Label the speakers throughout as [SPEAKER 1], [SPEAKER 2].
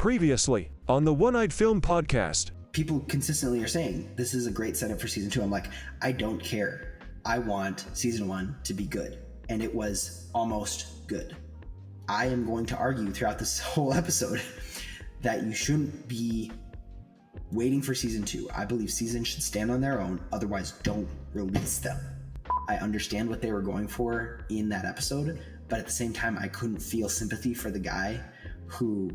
[SPEAKER 1] Previously on the One-Eyed Film Podcast.
[SPEAKER 2] People consistently are saying, this is a great setup for season 2. I'm like, I don't care. I want season 1 to be good. And it was almost good. I am going to argue throughout this whole episode that you shouldn't be waiting for season 2. I believe seasons should stand on their own. Otherwise, don't release them. I understand what they were going for in that episode, but at the same time, I couldn't feel sympathy for the guy who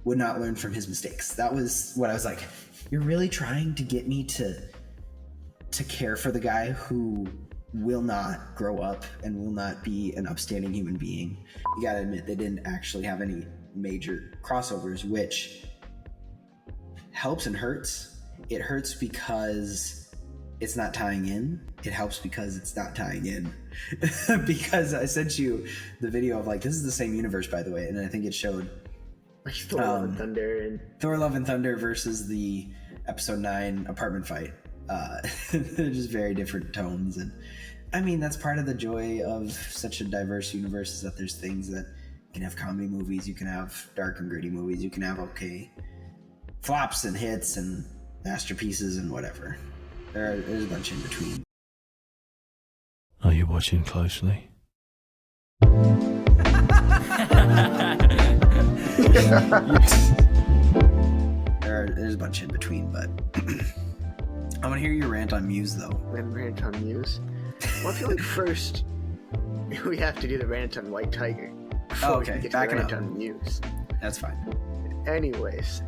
[SPEAKER 2] would not learn from his mistakes. That was what I was like, you're really trying to get me to care for the guy who will not grow up and will not be an upstanding human being. You gotta admit, they didn't actually have any major crossovers, which helps and hurts. It hurts because it's not tying in. It helps because it's not tying in. Because I sent you the video of like, this is the same universe, by the way, and I think it showed
[SPEAKER 3] Thor Love and Thunder and
[SPEAKER 2] Thor Love and Thunder versus the episode 9 apartment fight. They're just very different tones, and I mean that's part of the joy of such a diverse universe, is that there's things that you can have comedy movies, you can have dark and gritty movies, you can have okay flops and hits and masterpieces and whatever. There's a bunch in between.
[SPEAKER 4] Are you watching closely?
[SPEAKER 2] There's a bunch in between, but I want to hear your rant on Muse, though.
[SPEAKER 3] rant on Muse. Well, I feel like first we have to do the rant on White Tiger.
[SPEAKER 2] Oh, okay.
[SPEAKER 3] We get
[SPEAKER 2] Back
[SPEAKER 3] to the
[SPEAKER 2] it
[SPEAKER 3] rant
[SPEAKER 2] up.
[SPEAKER 3] on Muse.
[SPEAKER 2] That's fine.
[SPEAKER 3] Anyways,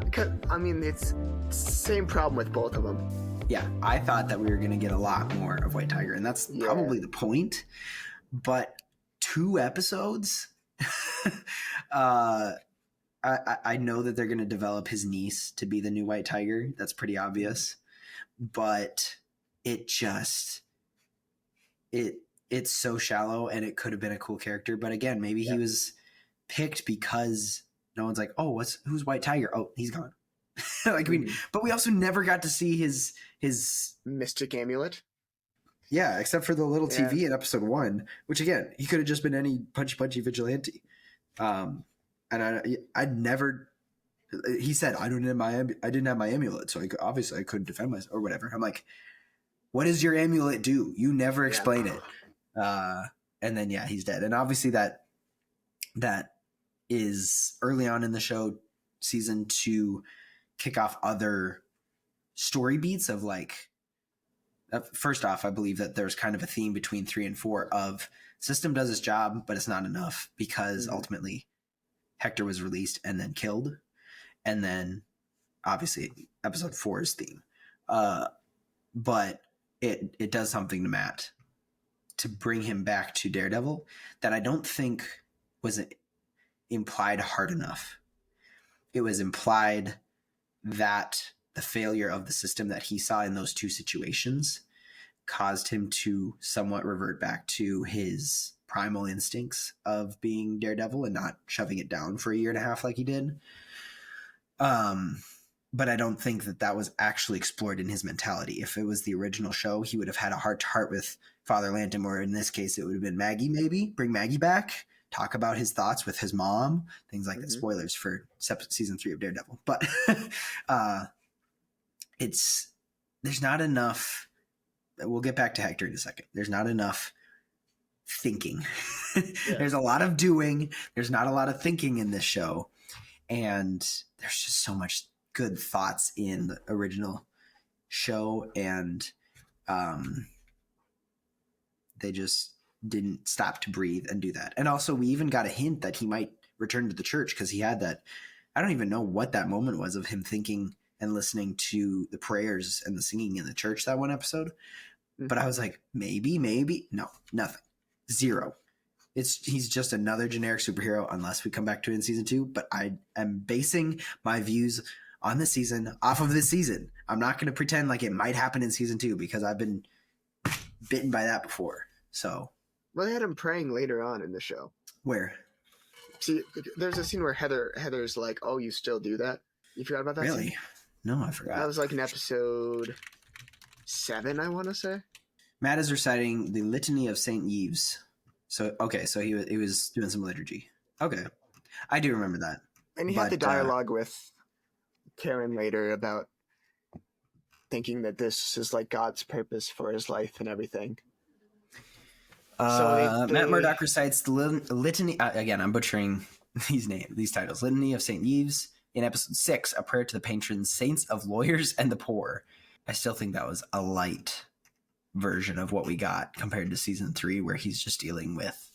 [SPEAKER 3] because I mean it's the same problem with both of them.
[SPEAKER 2] Yeah, I thought that we were going to get a lot more of White Tiger, and that's probably the point. But 2 episodes? I know that they're going to develop his niece to be the new White Tiger. That's pretty obvious. But it just... It's so shallow, and it could have been a cool character. But again, maybe he was picked because no one's like, oh, who's White Tiger? Oh, he's gone. Like but we also never got to see his
[SPEAKER 3] Mystic Amulet.
[SPEAKER 2] Yeah, except for the little TV in episode 1, which again, he could have just been any punchy vigilante. And I'd never. He said, I didn't have my amulet, so obviously I couldn't defend myself or whatever. I'm like, what does your amulet do? You never explain it. And then he's dead. And obviously that is early on in the show, season 2, kick off other story beats of like. First off, I believe that there's kind of a theme between 3 and 4 of system does its job, but it's not enough because ultimately Hector was released and then killed. And then obviously episode 4's theme. But it does something to Matt to bring him back to Daredevil that I don't think was implied hard enough. It was implied that the failure of the system that he saw in those 2 situations caused him to somewhat revert back to his primal instincts of being Daredevil and not shoving it down for a year and a half like he did. But I don't think that was actually explored in his mentality. If it was the original show, he would have had a heart-to-heart with Father Lantom, or in this case, it would have been Maggie, maybe. Bring Maggie back, talk about his thoughts with his mom, things like that. Spoilers for season 3 of Daredevil. But there's not enough. We'll get back to Hector in a second. There's not enough thinking. There's a lot of doing. There's not a lot of thinking in this show. And there's just so much good thoughts in the original show. And they just didn't stop to breathe and do that. And also we even got a hint that he might return to the church because he had that. I don't even know what that moment was of him thinking and listening to the prayers and the singing in the church that one episode. But I was like, maybe. No, nothing. 0. He's just another generic superhero unless we come back to it in season 2. But I am basing my views on this season off of this season. I'm not going to pretend like it might happen in season 2 because I've been bitten by that before. So.
[SPEAKER 3] Well, they had him praying later on in the show.
[SPEAKER 2] Where?
[SPEAKER 3] See, there's a scene where Heather's like, oh, you still do that? You forgot about that
[SPEAKER 2] Really?
[SPEAKER 3] scene?
[SPEAKER 2] No, I forgot.
[SPEAKER 3] That was like in episode 7, I want to say.
[SPEAKER 2] Matt is reciting the Litany of St. Yves. So he was doing some liturgy. Okay. I do remember that.
[SPEAKER 3] And he had the
[SPEAKER 2] But,
[SPEAKER 3] dialogue with Karen later about... thinking that this is like God's purpose for his life and everything.
[SPEAKER 2] Matt Murdock recites the litany. Again, I'm butchering these titles. Litany of St. Yves in episode 6, a prayer to the patron saints of lawyers and the poor. I still think that was a light version of what we got compared to season 3, where he's just dealing with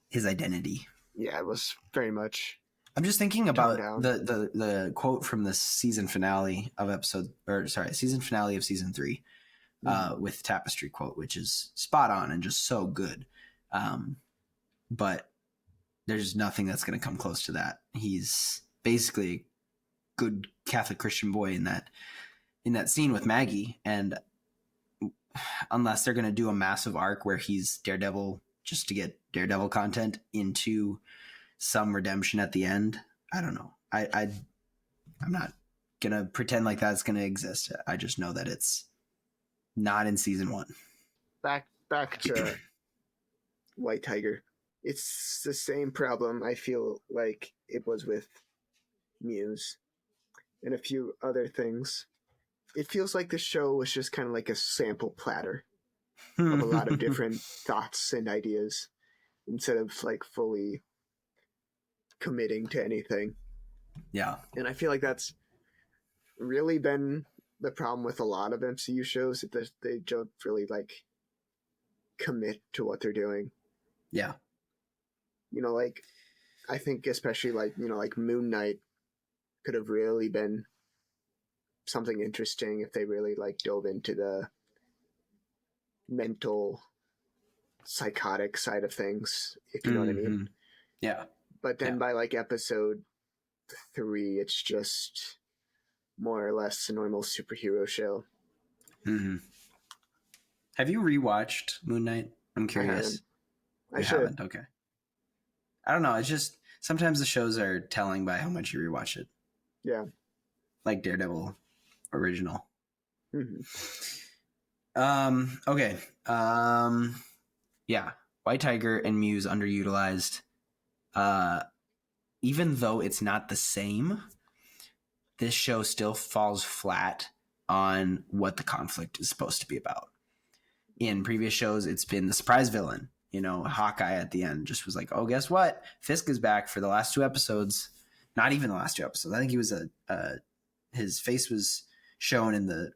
[SPEAKER 2] his identity.
[SPEAKER 3] Yeah, it was very much...
[SPEAKER 2] I'm just thinking about
[SPEAKER 3] down.
[SPEAKER 2] the quote from the season finale of season finale of season 3, with Tapestry quote, which is spot on and just so good. But there's nothing that's going to come close to that. He's basically a good Catholic Christian boy in that scene with Maggie. And unless they're going to do a massive arc where he's Daredevil just to get Daredevil content into some redemption at the end, I don't know. I'm not going to pretend like that's going to exist. I just know that it's not in season 1.
[SPEAKER 3] Back to White Tiger. It's the same problem I feel like it was with Muse and a few other things. It feels like the show was just kind of like a sample platter of a lot of different thoughts and ideas instead of like fully committing to anything.
[SPEAKER 2] Yeah.
[SPEAKER 3] And I feel like that's really been the problem with a lot of MCU shows, that they don't really like commit to what they're doing.
[SPEAKER 2] Yeah.
[SPEAKER 3] You know, like, I think especially like, you know, like Moon Knight could have really been something interesting if they really like dove into the mental psychotic side of things, if you know what I mean.
[SPEAKER 2] Yeah.
[SPEAKER 3] But then by like episode 3, it's just more or less a normal superhero show.
[SPEAKER 2] Have you rewatched Moon Knight? I'm curious.
[SPEAKER 3] I should.
[SPEAKER 2] Haven't? Okay. I don't know. It's just sometimes the shows are telling by how much you rewatch it.
[SPEAKER 3] Yeah.
[SPEAKER 2] Like Daredevil original.
[SPEAKER 3] Mm-hmm.
[SPEAKER 2] Okay. Yeah. White Tiger and Muse underutilized. Even though it's not the same, this show still falls flat on what the conflict is supposed to be about. In previous shows, it's been the surprise villain. You know, Hawkeye at the end just was like, oh, guess what? Fisk is back for the last 2 episodes. Not even the last 2 episodes. I think he was his face was shown in the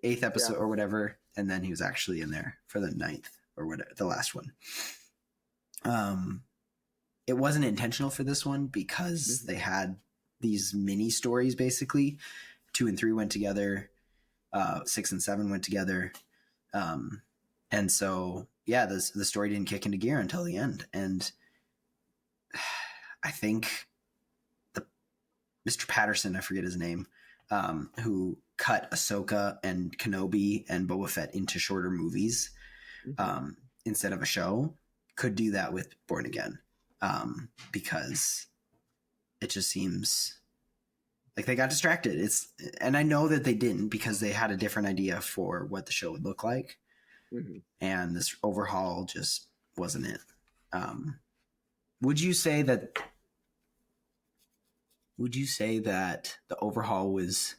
[SPEAKER 2] 8th episode or whatever. And then he was actually in there for the 9th or whatever, the last one. It wasn't intentional for this one because they had these mini stories, basically. 2 and 3 went together. 6 and 7 went together. And so, yeah, the story didn't kick into gear until the end. And I think Mr. Patterson, I forget his name, who cut Ahsoka and Kenobi and Boba Fett into shorter movies instead of a show, could do that with Born Again, because it just seems like they got distracted. And I know that they didn't, because they had a different idea for what the show would look like. And this overhaul just wasn't it. Would you say that the overhaul was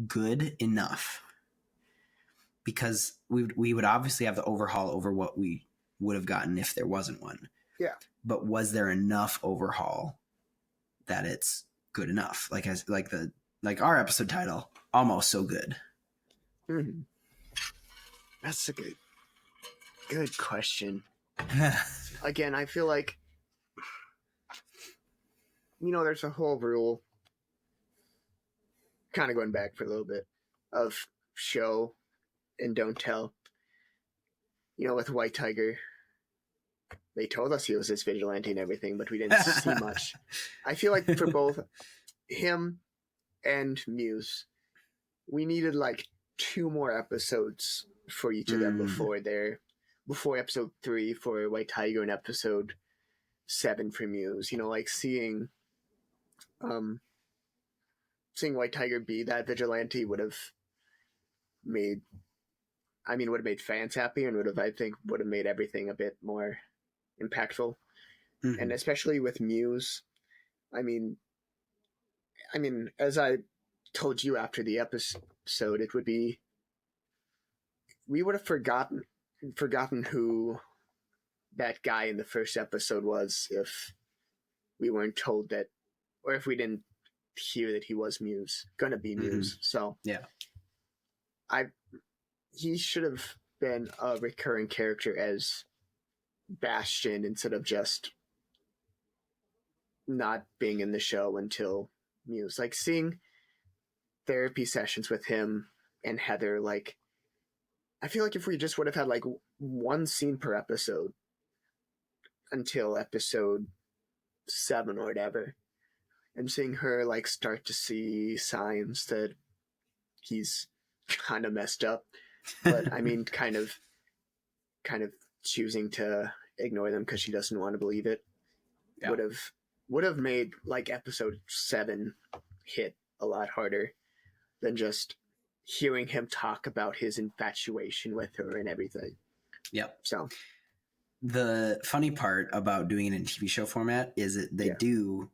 [SPEAKER 2] good enough? Because we would obviously have the overhaul over what we would have gotten if there wasn't one.
[SPEAKER 3] Yeah.
[SPEAKER 2] But was there enough overhaul that it's good enough? Like our episode title, Almost So Good.
[SPEAKER 3] That's a good question. Again, I feel like, you know, there's a whole rule, kind of going back for a little bit, of show and don't tell. You know, with White Tiger, they told us he was this vigilante and everything, but we didn't see much. I feel like for both him and Muse, we needed like 2 more episodes for each of them before episode 3 for White Tiger and episode 7 for Muse. You know, like seeing White Tiger be that vigilante would have made fans happy, and would have made everything a bit more impactful. And especially with Muse, I mean, as I told you after the episode, it would be, we would have forgotten who that guy in the first episode was if we weren't told that, or if we didn't hear that he was gonna be Muse. So
[SPEAKER 2] Yeah.
[SPEAKER 3] He should have been a recurring character as Bastion instead of just not being in the show until Muse. Like, seeing therapy sessions with him and Heather, like, I feel like if we just would have had like one scene per episode until episode 7 or whatever, and seeing her like start to see signs that he's kind of messed up, but I mean, kind of choosing to ignore them because she doesn't want to believe it,
[SPEAKER 2] Yeah.
[SPEAKER 3] would have made like episode 7 hit a lot harder than just hearing him talk about his infatuation with her and everything.
[SPEAKER 2] Yep.
[SPEAKER 3] So
[SPEAKER 2] the funny part about doing it in TV show format is that they do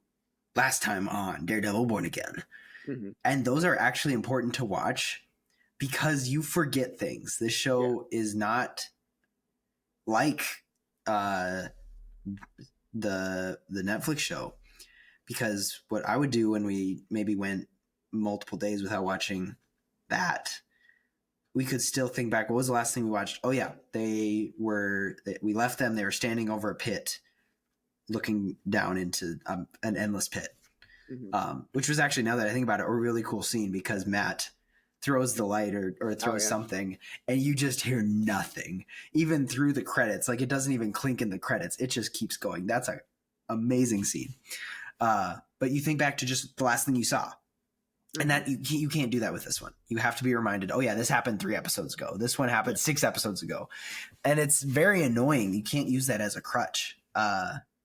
[SPEAKER 2] last time on Daredevil Born Again.
[SPEAKER 3] mm-hmm.
[SPEAKER 2] And those are actually important to watch because you forget things. This show is not like the Netflix show, because what I would do when we maybe went multiple days without watching that, we could still think back, what was the last thing we watched? Oh yeah, we left them, they were standing over a pit looking down into an endless pit, which was actually, now that I think about it, a really cool scene, because Matt throws the light or throws something and you just hear nothing even through the credits. Like, it doesn't even clink in the credits, it just keeps going. That's an amazing scene. But you think back to just the last thing you saw, and that you can't do that with this one. You have to be reminded, oh yeah, this happened 3 episodes ago, this one happened 6 episodes ago, and it's very annoying. You can't use that as a crutch.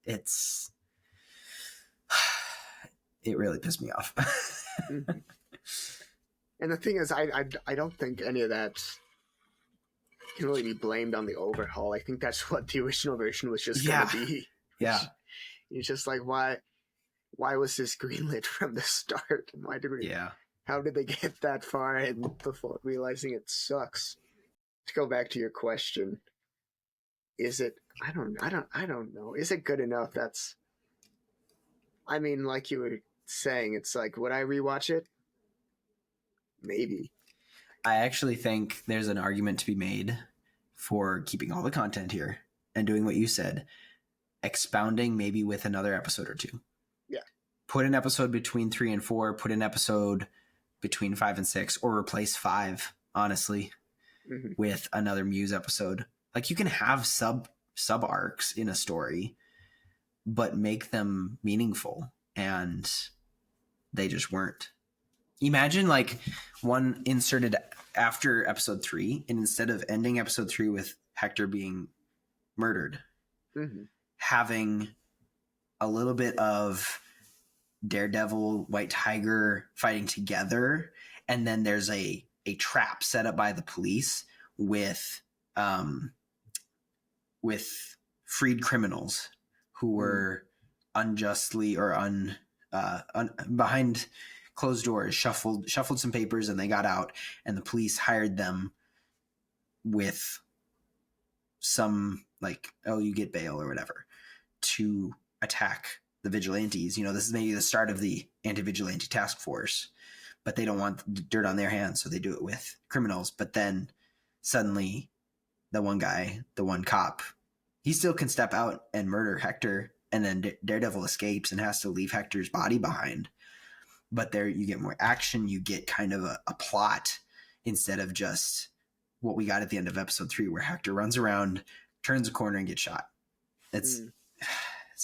[SPEAKER 2] It really pissed me off.
[SPEAKER 3] And the thing is, I don't think any of that can really be blamed on the overhaul. I think that's what the original version was just going to be.
[SPEAKER 2] Yeah.
[SPEAKER 3] It's just like, why was this greenlit from the start? And how did they get that far and before realizing it sucks? To go back to your question, is it, I don't know. Is it good enough? I mean, like you were saying, it's like, would I rewatch it? Maybe.
[SPEAKER 2] I actually think there's an argument to be made for keeping all the content here and doing what you said, expounding maybe with another episode or 2.
[SPEAKER 3] Yeah.
[SPEAKER 2] Put an episode between 3 and 4, put an episode between 5 and 6, or replace 5, honestly, with another Muse episode. Like, you can have sub arcs in a story, but make them meaningful, and they just weren't. Imagine like one inserted after episode 3, and instead of ending episode 3 with Hector being murdered, having a little bit of Daredevil, White Tiger fighting together, and then there's a trap set up by the police with freed criminals who were unjustly or behind closed doors, shuffled some papers, and they got out, and the police hired them with some, like, oh, you get bail or whatever, to attack the vigilantes. This is maybe the start of the anti-vigilante task force, but they don't want dirt on their hands, so they do it with criminals. But then suddenly the one cop, he still can step out and murder Hector, and then Daredevil escapes and has to leave Hector's body behind. But there you get more action, you get kind of a plot, instead of just what we got at the end of episode 3, where Hector runs around, turns a corner, and gets shot. It's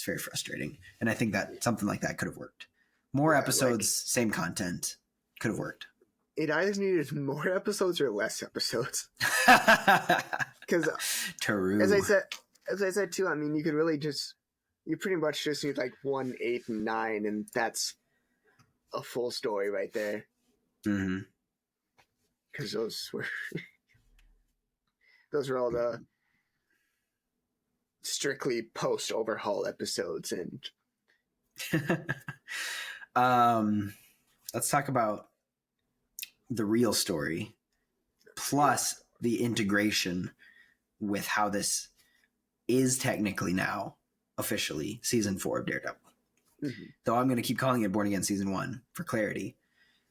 [SPEAKER 2] very frustrating. And I think that something like that could have worked. More episodes, same content, could have worked.
[SPEAKER 3] It either needed more episodes or less episodes. Because as I said too, I mean, you pretty much just need like 1, 8, and 9, and that's a full story right there. Because those were all the strictly post overhaul episodes, and
[SPEAKER 2] Let's talk about the real story plus the integration with how this is technically now officially season 4 of Daredevil.
[SPEAKER 3] Mm-hmm.
[SPEAKER 2] Though I'm going to keep calling it Born Again season 1 for clarity.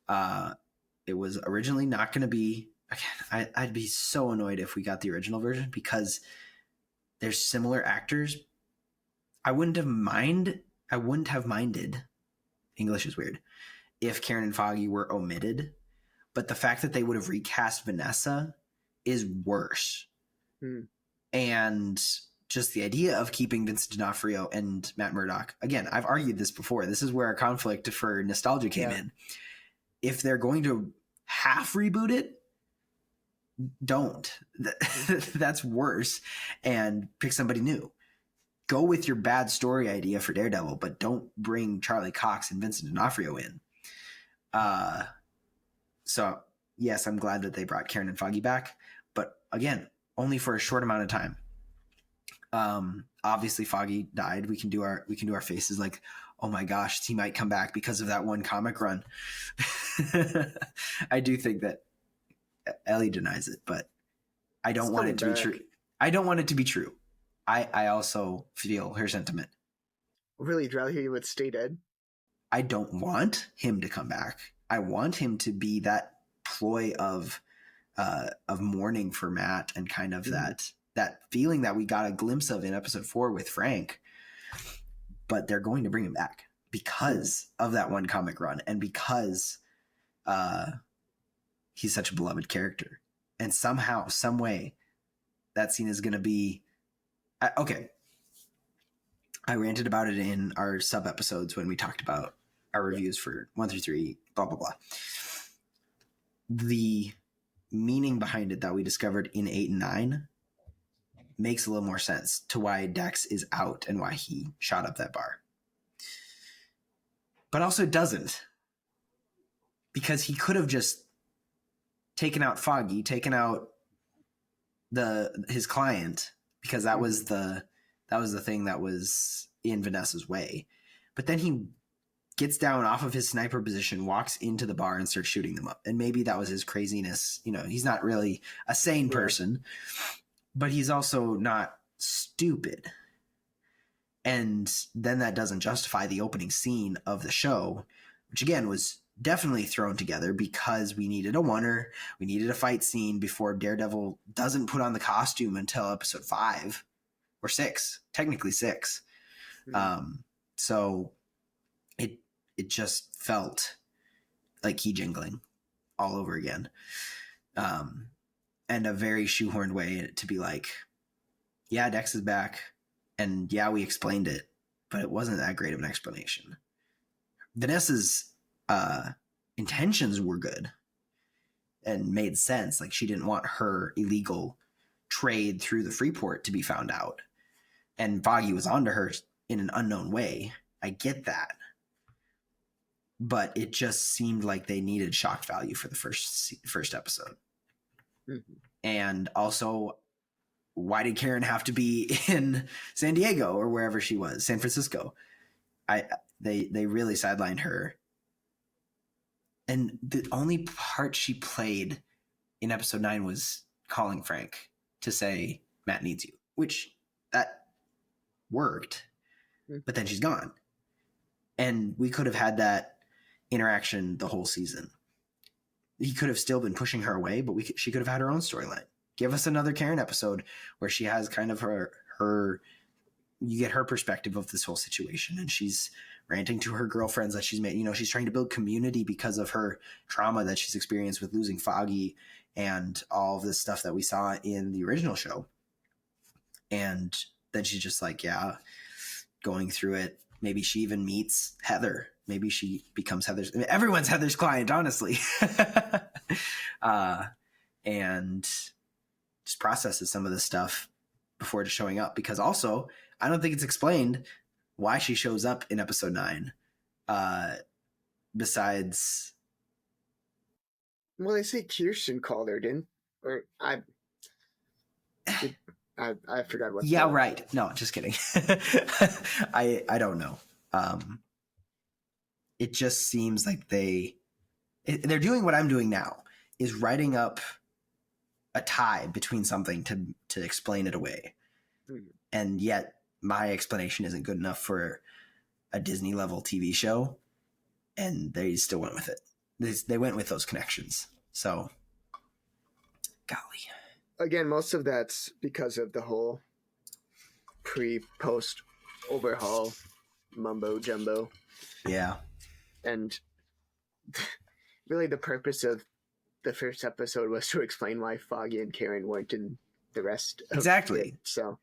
[SPEAKER 2] It was originally not going to be. Again, I'd be so annoyed if we got the original version because there's similar actors. I wouldn't have minded. English is weird. If Karen and Foggy were omitted, but the fact that they would have recast Vanessa is worse. And just the idea of keeping Vincent D'Onofrio and Matt Murdock. Again, I've argued this before. This is where our conflict for nostalgia came in. If they're going to half reboot it, don't. That's worse. And pick somebody new. Go with your bad story idea for Daredevil, but don't bring Charlie Cox and Vincent D'Onofrio in. So, yes, I'm glad that they brought Karen and Foggy back. But again, only for a short amount of time. Obviously Foggy died. We can do our faces like, oh my gosh, he might come back because of that one comic run. I do think that Ellie denies it, but I don't want it to be true. I don't want it to be true. I also feel her sentiment.
[SPEAKER 3] Really, you'd rather he would stay dead?
[SPEAKER 2] I don't want him to come back. I want him to be that ploy of mourning for Matt and kind of that feeling that we got a glimpse of in episode 4 with Frank. But they're going to bring him back because of that one comic run and because he's such a beloved character. And somehow, some way, that scene is going to be okay. I ranted about it in our sub episodes when we talked about our reviews for 1 through 3, blah, blah, blah. The meaning behind it that we discovered in 8 and 9 makes a little more sense to why Dex is out and why he shot up that bar. But also doesn't. Because he could have just taken out Foggy, taken out his client, because that was the thing that was in Vanessa's way. But then he gets down off of his sniper position, walks into the bar and starts shooting them up. And maybe that was his craziness. You know, he's not really a sane person, but he's also not stupid. And then that doesn't justify the opening scene of the show, which again was definitely thrown together because we needed a oneer. We needed a fight scene before Daredevil doesn't put on the costume until episode 5 or 6, technically 6. So it just felt like key jingling all over again. And a very shoehorned way to be like, yeah, Dex is back. And yeah, we explained it, but it wasn't that great of an explanation. Vanessa's intentions were good and made sense. Like, she didn't want her illegal trade through the Freeport to be found out. And Foggy was onto her in an unknown way. I get that. But it just seemed like they needed shock value for the first episode. Mm-hmm. And also, why did Karen have to be in San Diego or wherever she was, San Francisco? They really sidelined her. And the only part she played in episode 9 was calling Frank to say, Matt needs you, which that worked, but then she's gone. And we could have had that interaction the whole season. He could have still been pushing her away, but she could have had her own storyline. Give us another Karen episode where she has kind of her you get her perspective of this whole situation, and she's ranting to her girlfriends that she's made. You know, she's trying to build community because of her trauma that she's experienced with losing Foggy and all of this stuff that we saw in the original show. And then she's just like, yeah, going through it. Maybe she even meets Heather. Maybe she becomes everyone's Heather's client, honestly. And just processes some of this stuff before just showing up. Because also, I don't think it's explained why she shows up in episode 9. Besides,
[SPEAKER 3] well, they say Kirsten called her, didn't? Or I forgot what.
[SPEAKER 2] Yeah, right. No, just kidding. I don't know. it just seems like they're doing what I'm doing now, is writing up a tie between something to explain it away.
[SPEAKER 3] Mhm.
[SPEAKER 2] And yet my explanation isn't good enough for a Disney level TV show, and they still went with it. They went with those connections. So, golly.
[SPEAKER 3] Again, most of that's because of the whole pre-post overhaul mumbo jumbo,
[SPEAKER 2] Yeah.
[SPEAKER 3] and really the purpose of the first episode was to explain why Foggy and Karen weren't in the rest of
[SPEAKER 2] Exactly.
[SPEAKER 3] it. So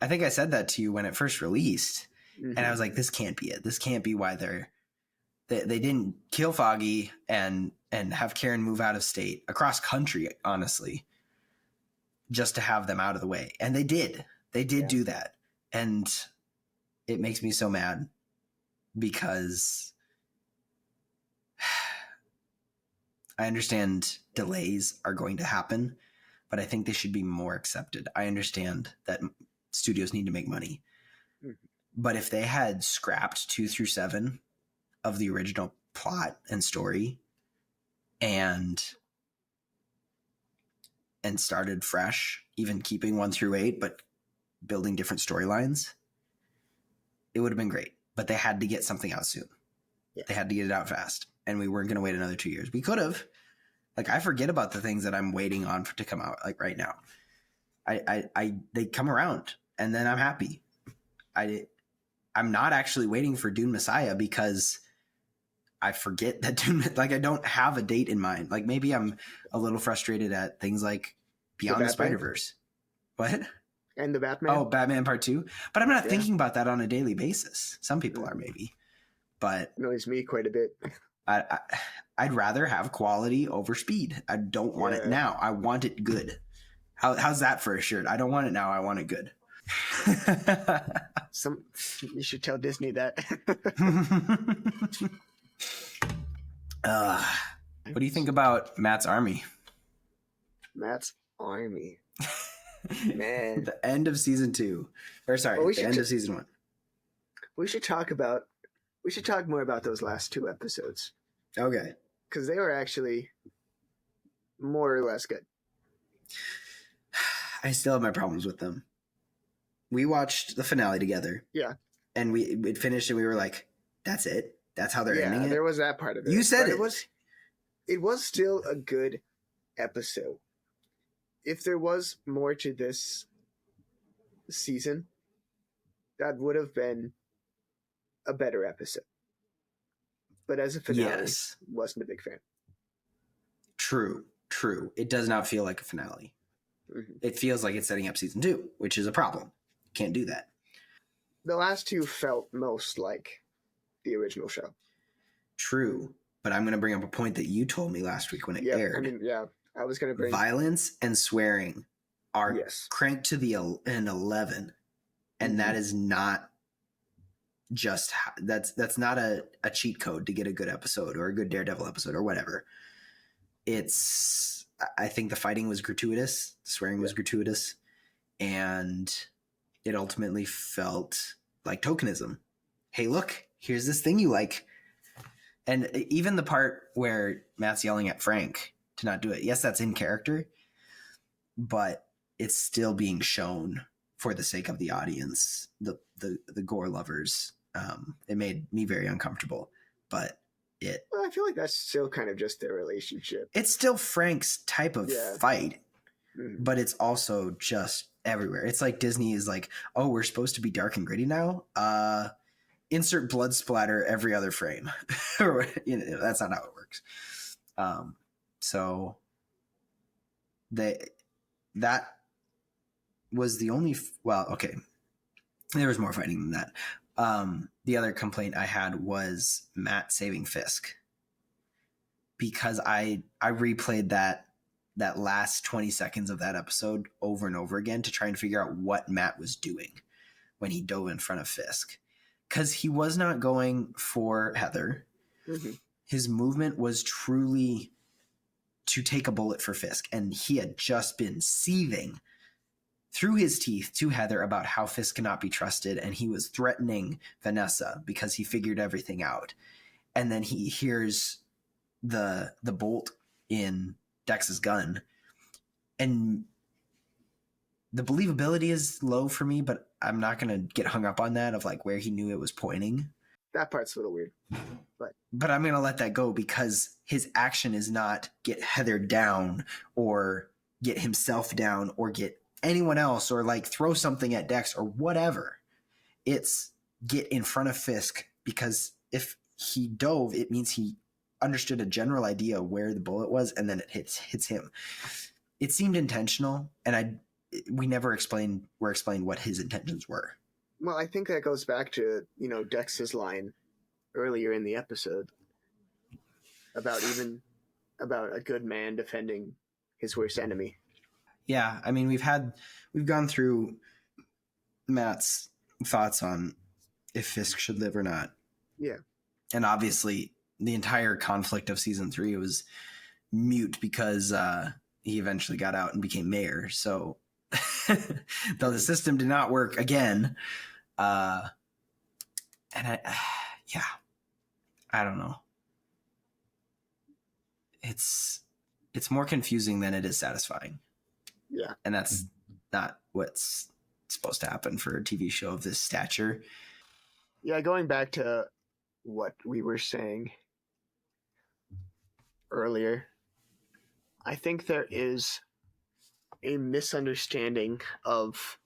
[SPEAKER 2] I think I said that to you when it first released,
[SPEAKER 3] mhm.
[SPEAKER 2] and I was like, this can't be it. This can't be why they didn't kill Foggy and have Karen move out of state, across country, honestly, just to have them out of the way. And they did. They did do that. And it makes me so mad because I understand delays are going to happen, but I think they should be more accepted. I understand that studios need to make money.
[SPEAKER 3] Mhm.
[SPEAKER 2] But if they had scrapped 2 through 7 of the original plot and story and started fresh, even keeping 1 through 8, but building different storylines, it would have been great. But they had to get something out soon.
[SPEAKER 3] Yeah.
[SPEAKER 2] They had to get it out fast. And we weren't going to wait another 2 years. We could have. Like, I forget about the things that I'm waiting on to come out, like, right now. They come around, and then I'm happy. I'm not actually waiting for Dune Messiah because I forget that Dune, like, I don't have a date in mind. Like, maybe I'm a little frustrated at things like Beyond the Spider-Verse. What?
[SPEAKER 3] And the Batman.
[SPEAKER 2] Oh, Batman Part 2. But I'm not thinking about that on a daily basis. Some people are, maybe. But
[SPEAKER 3] annoys me quite a bit.
[SPEAKER 2] I'd rather have quality over speed. I don't want it now. I want it good. How's that for a shirt? I don't want it now. I want it good.
[SPEAKER 3] You should tell Disney that.
[SPEAKER 2] What do you think about Matt's Army?
[SPEAKER 3] Matt's Army. Man.
[SPEAKER 2] The end of season 2. Or sorry, the end of season 1.
[SPEAKER 3] We should talk more about those last 2 episodes.
[SPEAKER 2] Okay.
[SPEAKER 3] Because they were actually more or less good.
[SPEAKER 2] I still have my problems with them. We watched the finale together.
[SPEAKER 3] Yeah.
[SPEAKER 2] And it finished and we were like, that's it? That's how they're ending it?
[SPEAKER 3] There was that part of it.
[SPEAKER 2] You said it.
[SPEAKER 3] It was still a good episode. If there was more to this season, that would have been a better episode. But as a finale, wasn't a big fan.
[SPEAKER 2] True. It does not feel like a finale.
[SPEAKER 3] Mm-hmm.
[SPEAKER 2] It feels like it's setting up season 2, which is a problem. Can't do that.
[SPEAKER 3] The last 2 felt most like the original show.
[SPEAKER 2] True. But I'm going to bring up a point that you told me last week when it aired.
[SPEAKER 3] I was going to bring...
[SPEAKER 2] Violence and swearing are cranked to an 11. And that is not just... That's not a cheat code to get a good episode or a good Daredevil episode or whatever. I think the fighting was gratuitous. The swearing was gratuitous. And it ultimately felt like tokenism. Hey, look, here's this thing you like. And even the part where Matt's yelling at Frank to not do it. Yes, that's in character, but it's still being shown for the sake of the audience, the gore lovers. It made me very uncomfortable, but
[SPEAKER 3] I feel like that's still kind of just their relationship.
[SPEAKER 2] It's still Frank's type of fight, but it's also just everywhere. It's like Disney is like, oh, we're supposed to be dark and gritty now. Insert blood splatter every other frame. That's not how it works. So that was the only. Okay, there was more fighting than that. The other complaint I had was Matt saving Fisk, because I replayed that last 20 seconds of that episode over and over again to try and figure out what Matt was doing when he dove in front of Fisk. Because he was not going for Heather. Mm-hmm. His movement was truly to take a bullet for Fisk. And he had just been seething through his teeth to Heather about how Fisk cannot be trusted. And he was threatening Vanessa because he figured everything out. and then he hears the bolt in Dex's gun, and the believability is low for me, but I'm not gonna get hung up on that of like where he knew it was pointing.
[SPEAKER 3] That part's a little weird.
[SPEAKER 2] But I'm gonna let that go because his action is not get Heather down or get himself down or get anyone else or like throw something at Dex or whatever. It's get in front of Fisk, because if he dove, it means he understood a general idea where the bullet was, and then it hits him. It seemed intentional, and we never explained what his intentions were.
[SPEAKER 3] Well, I think that goes back to, Dex's line earlier in the episode about a good man defending his worst enemy.
[SPEAKER 2] Yeah, I mean, we've gone through Matt's thoughts on if Fisk should live or not.
[SPEAKER 3] Yeah.
[SPEAKER 2] And obviously the entire conflict of season 3 was mute because he eventually got out and became mayor. So though the system did not work again. And I don't know. It's more confusing than it is satisfying.
[SPEAKER 3] Yeah.
[SPEAKER 2] And that's not what's supposed to happen for a TV show of this stature.
[SPEAKER 3] Yeah, going back to what we were saying earlier, I think there is a misunderstanding of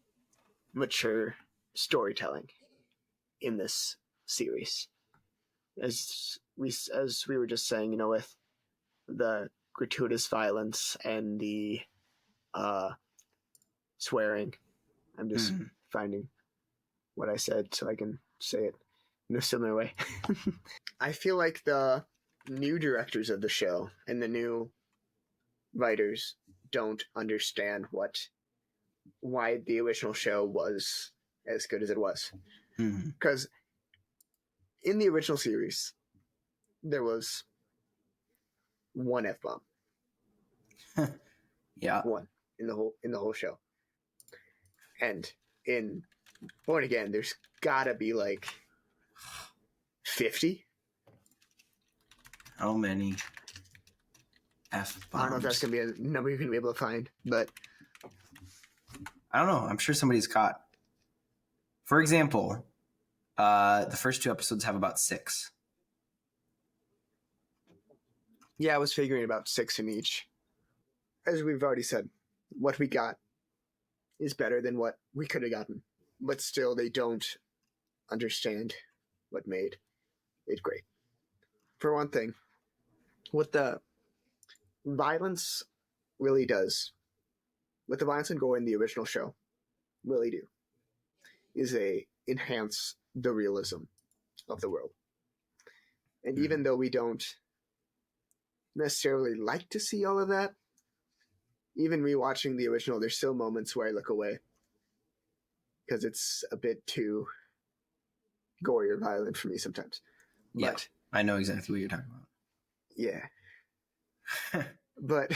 [SPEAKER 3] mature storytelling in this series. As we were just saying, with the gratuitous violence and the swearing. I'm just finding what I said so I can say it in a similar way. I feel like the new directors of the show and the new writers don't understand why the original show was as good as it was. Because in the original series, there was one F-bomb.
[SPEAKER 2] Yeah.
[SPEAKER 3] One in the whole show. And in Born Again, there's gotta be like 50.
[SPEAKER 2] How many F-bombs?
[SPEAKER 3] I don't know if that's gonna be a number you're gonna be able to find, but
[SPEAKER 2] I don't know. I'm sure somebody's caught. For example, the first 2 episodes have about 6.
[SPEAKER 3] yeah, I was figuring about 6 in each. As we've already said, what we got is better than what we could have gotten, but still they don't understand what made it great. For one thing, what the violence really does, what the violence and gore in the original show really do, is enhance the realism of the world. And even though we don't necessarily like to see all of that, even rewatching the original, there's still moments where I look away because it's a bit too gory or violent for me sometimes.
[SPEAKER 2] Yeah,
[SPEAKER 3] But
[SPEAKER 2] I know exactly what you're talking about.
[SPEAKER 3] yeah. But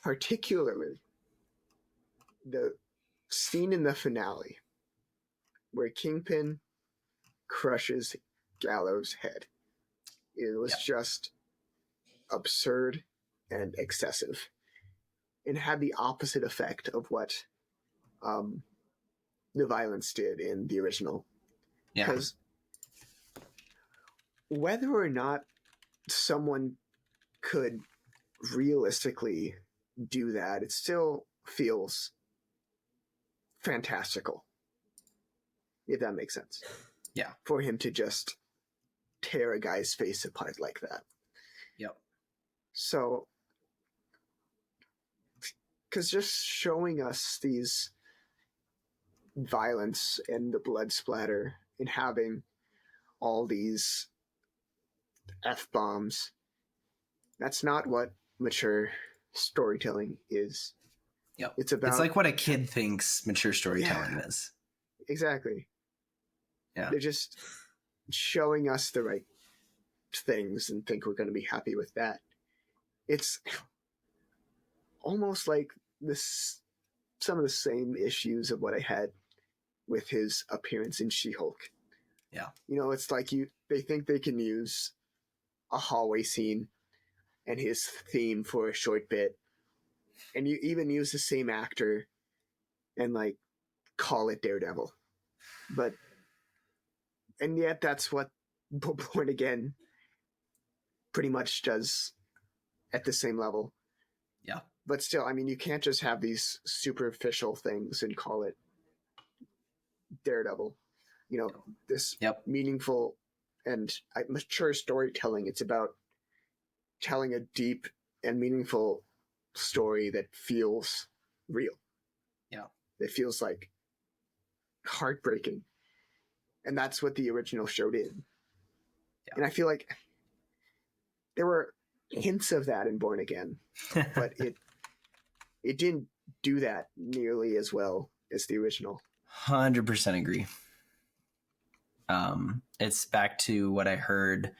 [SPEAKER 3] particularly the scene in the finale where Kingpin crushes Gallows' head. It was just absurd and excessive, and had the opposite effect of what the violence did in the original.
[SPEAKER 2] Yeah.
[SPEAKER 3] Because whether or not someone could realistically do that, it still feels fantastical, if that makes sense.
[SPEAKER 2] Yeah.
[SPEAKER 3] For him to just tear a guy's face apart like that.
[SPEAKER 2] Yep.
[SPEAKER 3] So, because just showing us these violence and the blood splatter and having all these F-bombs, that's not what mature storytelling is.
[SPEAKER 2] Yep.
[SPEAKER 3] It's
[SPEAKER 2] like what a kid thinks mature storytelling is.
[SPEAKER 3] Exactly.
[SPEAKER 2] Yeah.
[SPEAKER 3] They're just showing us the right things and think we're going to be happy with that. It's almost like some of the same issues of what I had with his appearance in She-Hulk.
[SPEAKER 5] Yeah.
[SPEAKER 3] You know, it's like they think they can use a hallway scene and his theme for a short bit, and you even use the same actor and like call it Daredevil. And yet that's what Born Again pretty much does at the same level.
[SPEAKER 5] Yeah.
[SPEAKER 3] But still, I mean, you can't just have these superficial things and call it Daredevil. You know, this meaningful and mature storytelling. It's about telling a deep and meaningful story that feels real.
[SPEAKER 5] Yeah.
[SPEAKER 3] It feels like heartbreaking. And that's what the original show did. Yeah. And I feel like there were hints of that in Born Again, but it didn't do that nearly as well as the original.
[SPEAKER 5] 100% agree. It's back to what I heard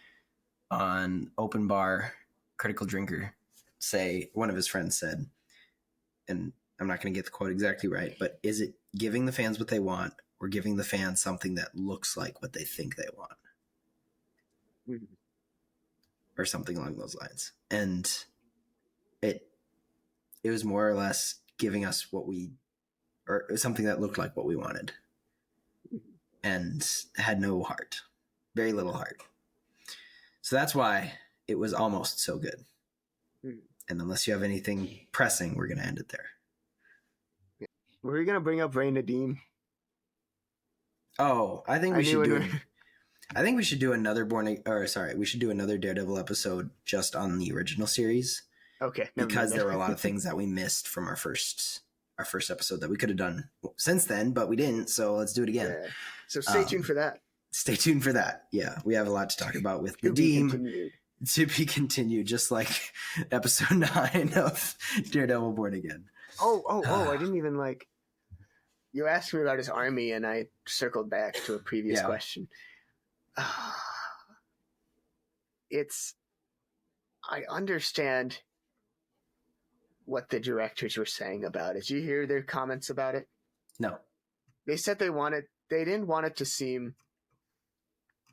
[SPEAKER 5] on Open Bar Critical Drinker say, one of his friends said, and I'm not going to get the quote exactly right, but is it giving the fans what they want or giving the fans something that looks like what they think they want?
[SPEAKER 3] Mm-hmm.
[SPEAKER 5] Or something along those lines. And it was more or less giving us or something that looked like what we wanted and had no heart, very little heart. So that's why it was almost so good. And unless you have anything pressing, we're going to end it there.
[SPEAKER 3] Were we going to bring up Ray Nadeem?
[SPEAKER 5] Oh, I think we should do I think we should do another we should do another Daredevil episode just on the original series.
[SPEAKER 3] Okay.
[SPEAKER 5] Because there were a lot of things that we missed from our first episode that we could have done since then, but we didn't. So let's do it again. Yeah.
[SPEAKER 3] So stay tuned for that.
[SPEAKER 5] Stay tuned for that. Yeah, we have a lot to talk about with Nadeem. To be continued, just like episode 9 of Daredevil Born Again.
[SPEAKER 3] I didn't even you asked me about his army and I circled back to a previous question. I understand what the directors were saying about it. Did you hear their comments about it?
[SPEAKER 5] No.
[SPEAKER 3] They said they didn't want it to seem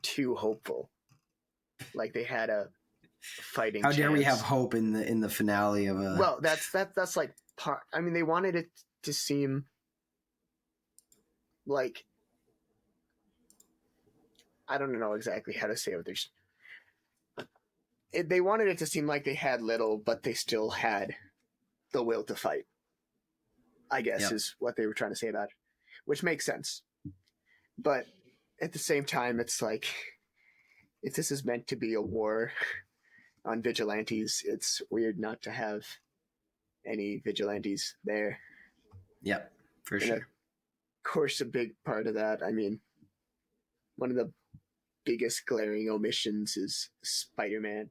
[SPEAKER 3] too hopeful. Like they had a fighting
[SPEAKER 5] How
[SPEAKER 3] chance.
[SPEAKER 5] dare we have hope in the finale of a...
[SPEAKER 3] Well, that's like part... I mean, they wanted it to seem like... I don't know exactly how to say it. They wanted it to seem like they had little, but they still had the will to fight, I guess, is what they were trying to say about it, which makes sense. But at the same time, it's like, if this is meant to be a war on vigilantes, it's weird not to have any vigilantes there.
[SPEAKER 5] Yep, for sure.
[SPEAKER 3] Of course, a big part of that, I mean, one of the biggest glaring omissions is Spider-Man.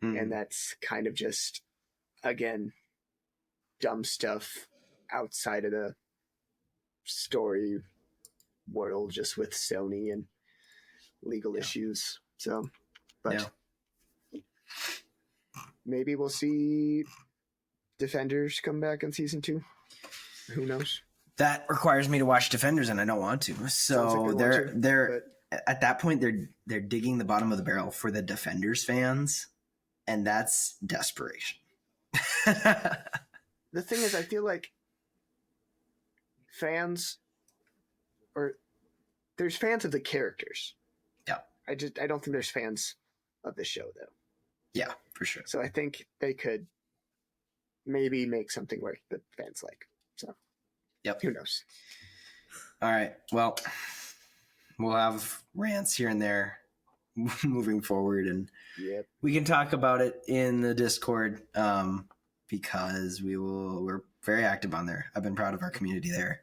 [SPEAKER 3] And that's kind of just, again, dumb stuff outside of the story world, just with Sony and legal issues. So, but maybe we'll see Defenders come back in season 2. Who knows?
[SPEAKER 5] That requires me to watch Defenders, and I don't want to. So like they're at that point they're digging the bottom of the barrel for the Defenders fans, and that's desperation.
[SPEAKER 3] The thing is, I feel like there's fans of the characters.
[SPEAKER 5] Yeah.
[SPEAKER 3] I don't think there's fans of the show though.
[SPEAKER 5] Yeah, for sure.
[SPEAKER 3] So I think they could maybe make something work that fans like. So who knows?
[SPEAKER 5] All right. Well, we'll have rants here and there moving forward, and we can talk about it in the Discord because we're very active on there. I've been proud of our community there,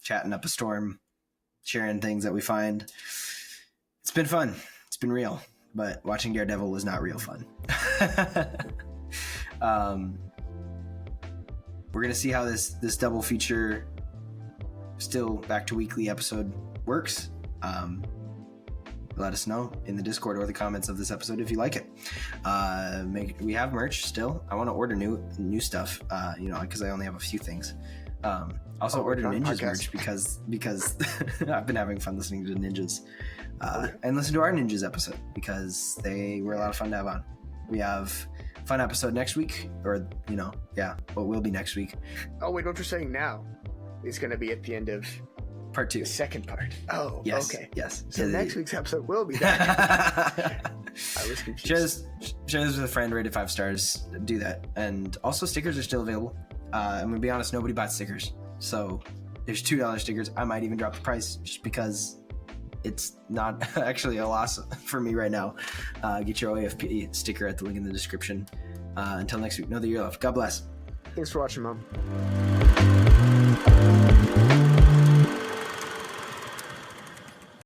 [SPEAKER 5] chatting up a storm, sharing things that we find. It's been fun. It's been real, but watching Daredevil was not real fun. We're gonna see how this double feature, still back to weekly episode, works. Let us know in the Discord or the comments of this episode if you like it. We have merch still. I want to order new stuff, because I only have a few things. Also order
[SPEAKER 3] on
[SPEAKER 5] Ninjas
[SPEAKER 3] podcast.
[SPEAKER 5] merch because I've been having fun listening to Ninjas. And listen to our Ninjas episode because they were a lot of fun to have on. We have a fun episode next week, or, what will be next week.
[SPEAKER 3] Oh, wait, what you're saying now is going to be at the end of
[SPEAKER 5] Part 2.
[SPEAKER 3] the second part. Oh,
[SPEAKER 5] Yes.
[SPEAKER 3] okay.
[SPEAKER 5] Yes.
[SPEAKER 3] So next week's episode will be that. I was confused.
[SPEAKER 5] Share this with a friend, rate it 5 stars. Do that. And also, stickers are still available. I'm going to be honest, nobody bought stickers. So there's $2 stickers. I might even drop the price just because it's not actually a loss for me right now. Get your OAFP sticker at the link in the description. Until next week, know that you're loved. God bless.
[SPEAKER 3] Thanks for watching, Mom.